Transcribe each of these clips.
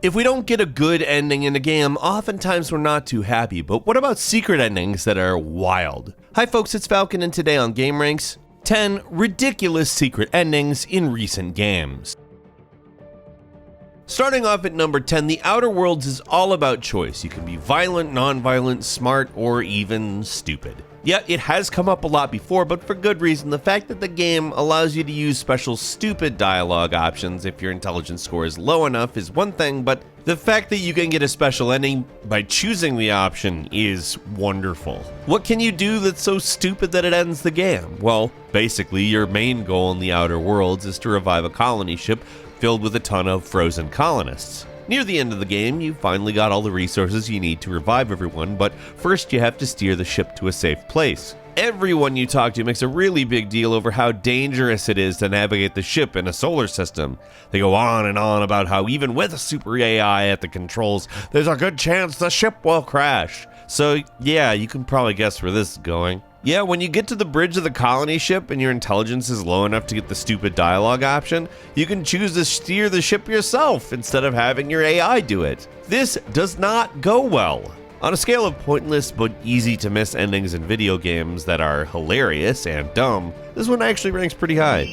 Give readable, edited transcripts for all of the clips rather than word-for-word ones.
If we don't get a good ending in a game, oftentimes we're not too happy, but what about secret endings that are wild? Hi folks, it's Falcon, and today on GameRanx, 10 ridiculous secret endings in recent games. Starting off at number 10, The Outer Worlds is all about choice. You can be violent, non-violent, smart, or even stupid. Yeah, it has come up a lot before, but for good reason. The fact that the game allows you to use special stupid dialogue options if your intelligence score is low enough is one thing, but the fact that you can get a special ending by choosing the option is wonderful. What can you do that's so stupid that it ends the game? Well, basically, your main goal in The Outer Worlds is to revive a colony ship filled with a ton of frozen colonists. Near the end of the game, you finally got all the resources you need to revive everyone, but first you have to steer the ship to a safe place. Everyone you talk to makes a really big deal over how dangerous it is to navigate the ship in a solar system. They go on and on about how even with a super AI at the controls, there's a good chance the ship will crash. So yeah, you can probably guess where this is going. Yeah, when you get to the bridge of the colony ship and your intelligence is low enough to get the stupid dialogue option, you can choose to steer the ship yourself instead of having your AI do it. This does not go well. On a scale of pointless but easy to miss endings in video games that are hilarious and dumb, this one actually ranks pretty high.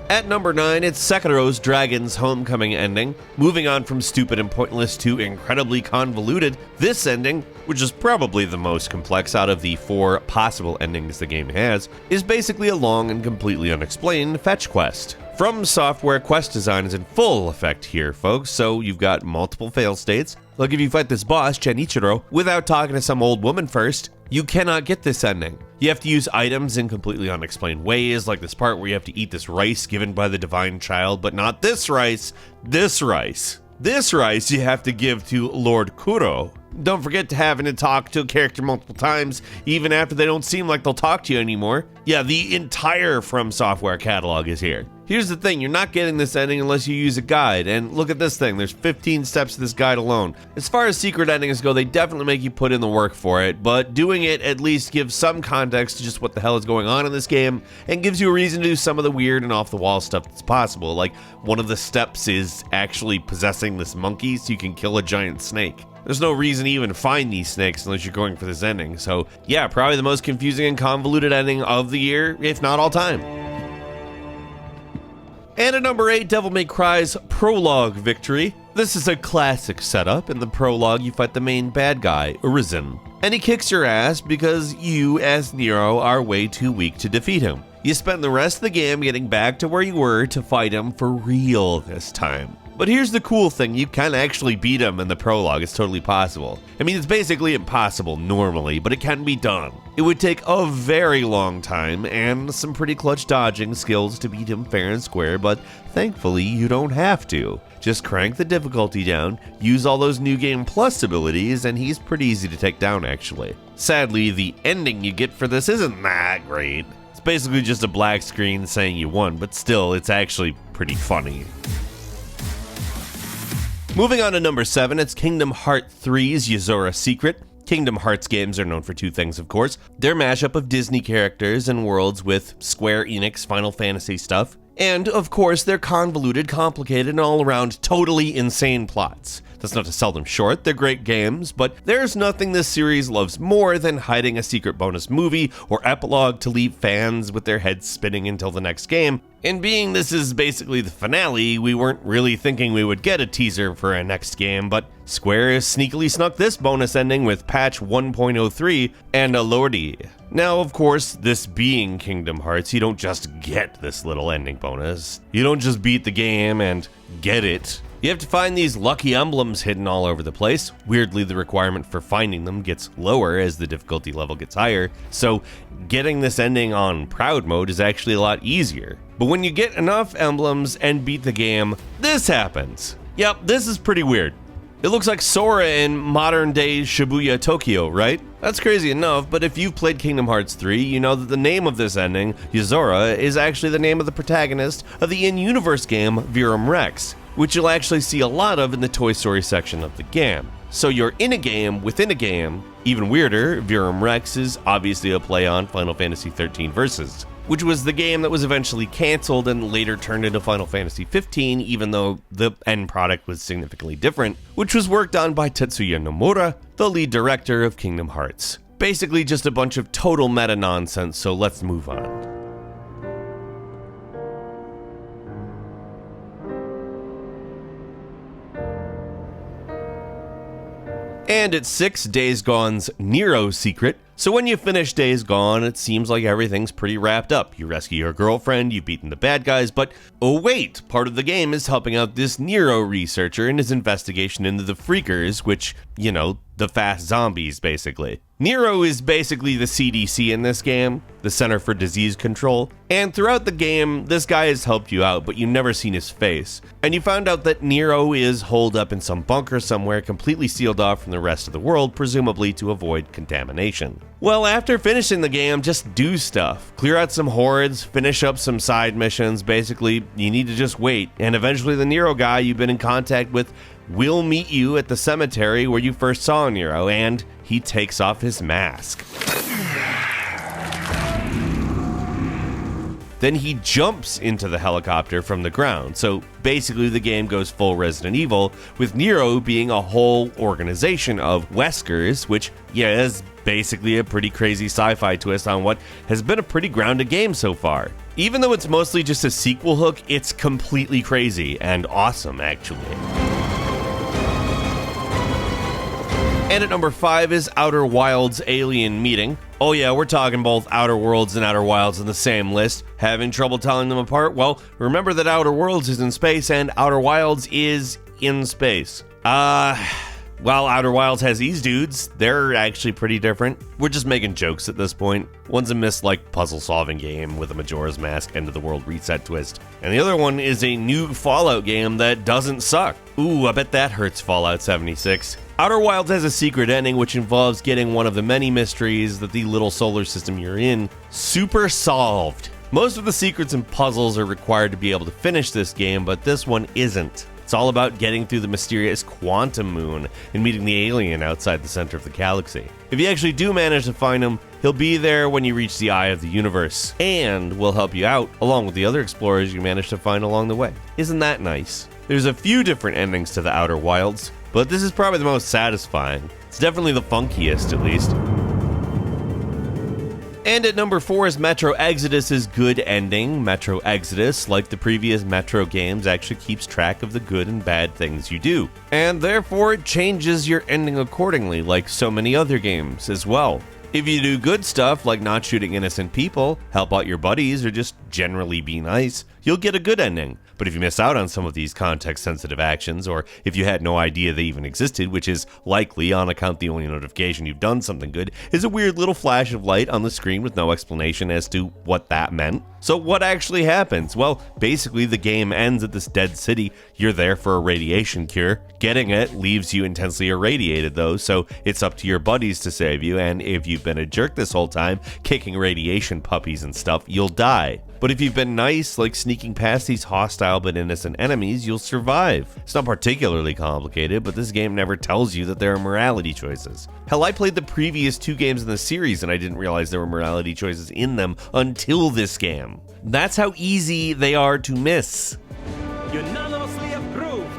At number 9, it's Sekiro's Dragon's Homecoming ending. Moving on from stupid and pointless to incredibly convoluted, this ending, which is probably the most complex out of the 4 possible endings the game has, is basically a long and completely unexplained fetch quest. From Software quest design is in full effect here, folks, so you've got multiple fail states. Like if you fight this boss, Genichiro, without talking to some old woman first, you cannot get this ending. You have to use items in completely unexplained ways, like this part where you have to eat this rice given by the divine child, but not this rice, this rice. This rice you have to give to Lord Kuro. Don't forget to having to talk to a character multiple times, even after they don't seem like they'll talk to you anymore. Yeah, the entire From Software catalog is here. Here's the thing, you're not getting this ending unless you use a guide, and look at this thing, there's 15 steps to this guide alone. As far as secret endings go, they definitely make you put in the work for it, but doing it at least gives some context to just what the hell is going on in this game, and gives you a reason to do some of the weird and off-the-wall stuff that's possible, like one of the steps is actually possessing this monkey so you can kill a giant snake. There's no reason to even find these snakes unless you're going for this ending, so yeah, probably the most confusing and convoluted ending of the year, if not all time. And at number 8, Devil May Cry's Prologue Victory. This is a classic setup. In the prologue, you fight the main bad guy, Urizen. And he kicks your ass because you, as Nero, are way too weak to defeat him. You spend the rest of the game getting back to where you were to fight him for real this time. But here's the cool thing, you can actually beat him in the prologue, it's totally possible. I mean, it's basically impossible normally, but it can be done. It would take a very long time and some pretty clutch dodging skills to beat him fair and square, but thankfully you don't have to. Just crank the difficulty down, use all those New Game Plus abilities, and he's pretty easy to take down actually. Sadly, the ending you get for this isn't that great. It's basically just a black screen saying you won, but still, it's actually pretty funny. Moving on to number 7, it's Kingdom Hearts 3's Yozora Secret. Kingdom Hearts games are known for two things, of course. Their mashup of Disney characters and worlds with Square Enix Final Fantasy stuff. And, of course, their convoluted, complicated, and all-around totally insane plots. That's not to sell them short, they're great games, but there's nothing this series loves more than hiding a secret bonus movie or epilogue to leave fans with their heads spinning until the next game. And being this is basically the finale, we weren't really thinking we would get a teaser for a next game, but Square sneakily snuck this bonus ending with patch 1.03 and a lordy. Now, of course, this being Kingdom Hearts, you don't just get this little ending bonus. You don't just beat the game and get it. You have to find these lucky emblems hidden all over the place. Weirdly, the requirement for finding them gets lower as the difficulty level gets higher, so getting this ending on Proud Mode is actually a lot easier. But when you get enough emblems and beat the game, this happens. Yep, this is pretty weird. It looks like Sora in modern-day Shibuya, Tokyo, right? That's crazy enough, but if you've played Kingdom Hearts 3, you know that the name of this ending, Yozora, is actually the name of the protagonist of the in-universe game gameranx, which you'll actually see a lot of in the Toy Story section of the game. So you're in a game within a game. Even weirder, gameranx is obviously a play on Final Fantasy XIII Versus. which was the game that was eventually cancelled and later turned into Final Fantasy XV, even though the end product was significantly different, which was worked on by Tetsuya Nomura, the lead director of Kingdom Hearts. Basically just a bunch of total meta nonsense, so let's move on. And it's 6, Days Gone's Nero secret. So when you finish Days Gone, it seems like everything's pretty wrapped up. You rescue your girlfriend, you've beaten the bad guys, but oh wait, part of the game is helping out this Nero researcher in his investigation into the Freakers, which, you know, the fast zombies, basically. Nero is basically the CDC in this game, the Center for Disease Control, and throughout the game, this guy has helped you out, but you've never seen his face. And you found out that Nero is holed up in some bunker somewhere, completely sealed off from the rest of the world, presumably to avoid contamination. Well, after finishing the game, just do stuff. Clear out some hordes, finish up some side missions, basically, you need to just wait, and eventually the Nero guy you've been in contact with will meet you at the cemetery where you first saw Nero, and he takes off his mask. Then he jumps into the helicopter from the ground, so basically the game goes full Resident Evil, with Nero being a whole organization of Weskers, which, yeah, is basically a pretty crazy sci-fi twist on what has been a pretty grounded game so far. Even though it's mostly just a sequel hook, it's completely crazy and awesome, actually. And at number 5 is Outer Wilds Alien Meeting. Oh yeah, we're talking both Outer Worlds and Outer Wilds in the same list. Having trouble telling them apart? Well, remember that Outer Worlds is in space and Outer Wilds is in space. Well, Outer Wilds has these dudes. They're actually pretty different. We're just making jokes at this point. One's a miss-like puzzle-solving game with a Majora's Mask end-of-the-world reset twist. And the other one is a new Fallout game that doesn't suck. Ooh, I bet that hurts Fallout 76. Outer Wilds has a secret ending which involves getting one of the many mysteries that the little solar system you're in super solved. Most of the secrets and puzzles are required to be able to finish this game, but this one isn't. It's all about getting through the mysterious quantum moon and meeting the alien outside the center of the galaxy. If you actually do manage to find him, he'll be there when you reach the eye of the universe, and will help you out along with the other explorers you manage to find along the way. Isn't that nice? There's a few different endings to the Outer Wilds, but this is probably the most satisfying. It's definitely the funkiest, at least. And at number 4 is Metro Exodus's good ending. Metro Exodus, like the previous Metro games, actually keeps track of the good and bad things you do. And therefore it changes your ending accordingly, like so many other games as well. If you do good stuff like not shooting innocent people, help out your buddies, or just generally be nice, you'll get a good ending. But if you miss out on some of these context-sensitive actions, or if you had no idea they even existed, which is likely on account the only notification you've done something good is a weird little flash of light on the screen with no explanation as to what that meant. So what actually happens? Well, basically the game ends at this dead city. You're there for a radiation cure. Getting it leaves you intensely irradiated though, so it's up to your buddies to save you, and if you've been a jerk this whole time, kicking radiation puppies and stuff, you'll die. But if you've been nice, like sneaking past these hostile but innocent enemies, you'll survive. It's not particularly complicated, but this game never tells you that there are morality choices. Hell, I played the previous 2 games in the series and I didn't realize there were morality choices in them until this game. That's how easy they are to miss. Unanimously approved.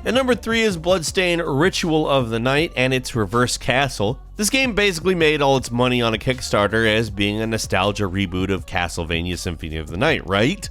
And number 3 is Bloodstained Ritual of the Night and its Reverse Castle. This game basically made all its money on a Kickstarter as being a nostalgia reboot of Castlevania Symphony of the Night, right?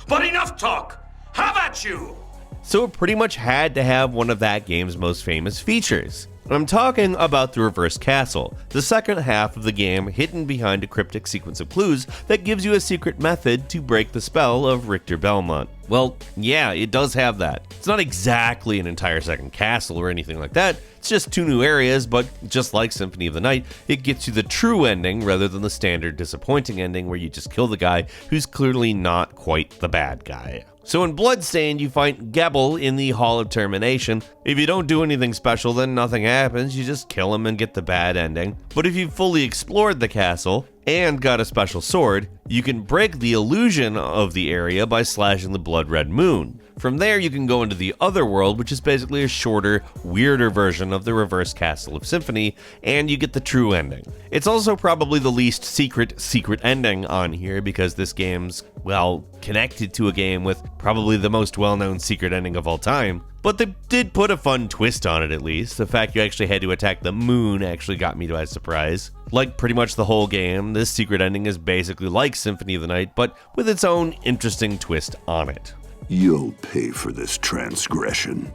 But enough talk! How about you? So it pretty much had to have one of that game's most famous features. I'm talking about the Reverse Castle, the second half of the game hidden behind a cryptic sequence of clues that gives you a secret method to break the spell of Richter Belmont. Well, yeah, it does have that. It's not exactly an entire second castle or anything like that, it's just 2 new areas, but just like Symphony of the Night, it gets you the true ending rather than the standard disappointing ending where you just kill the guy who's clearly not quite the bad guy. So in Bloodstained, you fight Gebel in the Hall of Termination. If you don't do anything special, then nothing happens, you just kill him and get the bad ending. But if you've fully explored the castle, and got a special sword, you can break the illusion of the area by slashing the blood red moon. From there, you can go into the other world, which is basically a shorter, weirder version of the reverse Castle of Symphony, and you get the true ending. It's also probably the least secret ending on here because this game's, well, connected to a game with probably the most well-known secret ending of all time. But they did put a fun twist on it, at least. The fact you actually had to attack the moon actually got me by surprise. Like pretty much the whole game, this secret ending is basically like Symphony of the Night, but with its own interesting twist on it. You'll pay for this transgression.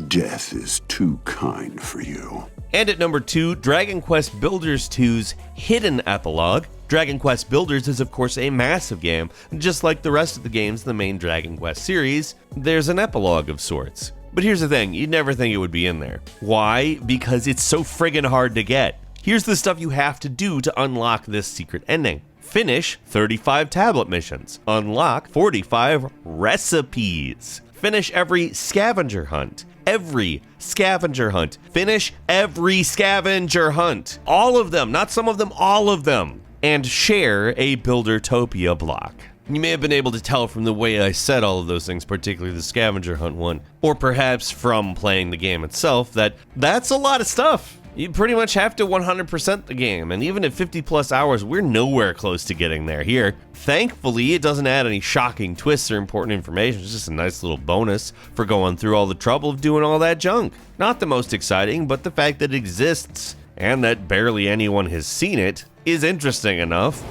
Death is too kind for you. And at number 2, Dragon Quest Builders 2's Hidden Epilogue. Dragon Quest Builders is of course a massive game, and just like the rest of the games in the main Dragon Quest series, there's an epilogue of sorts. But here's the thing, you'd never think it would be in there. Why? Because it's so friggin' hard to get. Here's the stuff you have to do to unlock this secret ending. Finish 35 tablet missions. Unlock 45 recipes. Finish every scavenger hunt. Every scavenger hunt. Finish every scavenger hunt. All of them, not some of them, all of them. And share a Buildertopia block. You may have been able to tell from the way I said all of those things, particularly the scavenger hunt one, or perhaps from playing the game itself, that that's a lot of stuff. You pretty much have to 100% the game, and even at 50 plus hours, we're nowhere close to getting there here. Thankfully, it doesn't add any shocking twists or important information, it's just a nice little bonus for going through all the trouble of doing all that junk. Not the most exciting, but the fact that it exists, and that barely anyone has seen it, is interesting enough.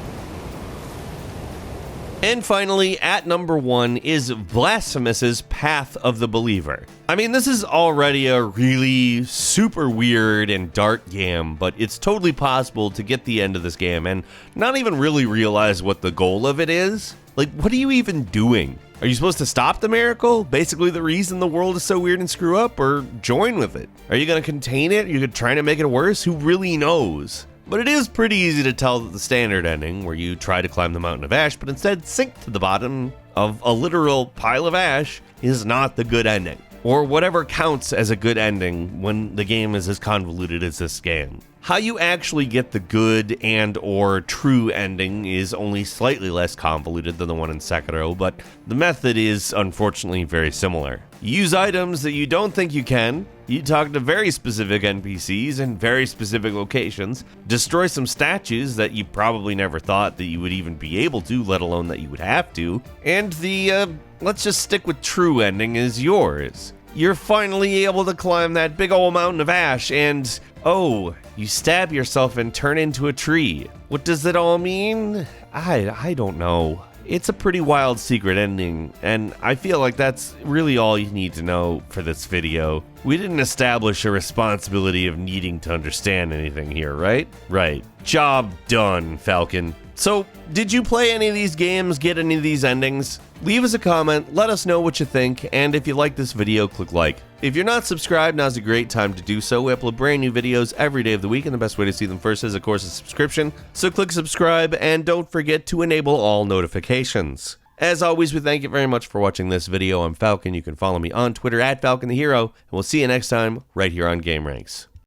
And finally, at number 1 is Blasphemous's Path of the Believer. I mean, this is already a really super weird and dark game, but it's totally possible to get the end of this game and not even really realize what the goal of it is. Like, what are you even doing? Are you supposed to stop the miracle? Basically the reason the world is so weird and screw up, or join with it? Are you going to contain it? Are you trying to make it worse? Who really knows? But it is pretty easy to tell that the standard ending, where you try to climb the mountain of ash, but instead sink to the bottom of a literal pile of ash, is not the good ending. Or whatever counts as a good ending when the game is as convoluted as this game. How you actually get the good and or true ending is only slightly less convoluted than the one in Sekiro, but the method is unfortunately very similar. You use items that you don't think you can, you talk to very specific NPCs in very specific locations, destroy some statues that you probably never thought that you would even be able to, let alone that you would have to, and the, let's just stick with true ending is yours. You're finally able to climb that big old mountain of ash and, oh, you stab yourself and turn into a tree. What does it all mean? I don't know. It's a pretty wild secret ending, and I feel like that's really all you need to know for this video. We didn't establish a responsibility of needing to understand anything here, right? Right. Job done, Falcon. So, did you play any of these games, get any of these endings? Leave us a comment, let us know what you think, and if you like this video, click like. If you're not subscribed, now's a great time to do so. We upload brand new videos every day of the week, and the best way to see them first is, of course, a subscription. So click subscribe, and don't forget to enable all notifications. As always, we thank you very much for watching this video. I'm Falcon. You can follow me on Twitter at FalconTheHero, and we'll see you next time right here on GameRanx.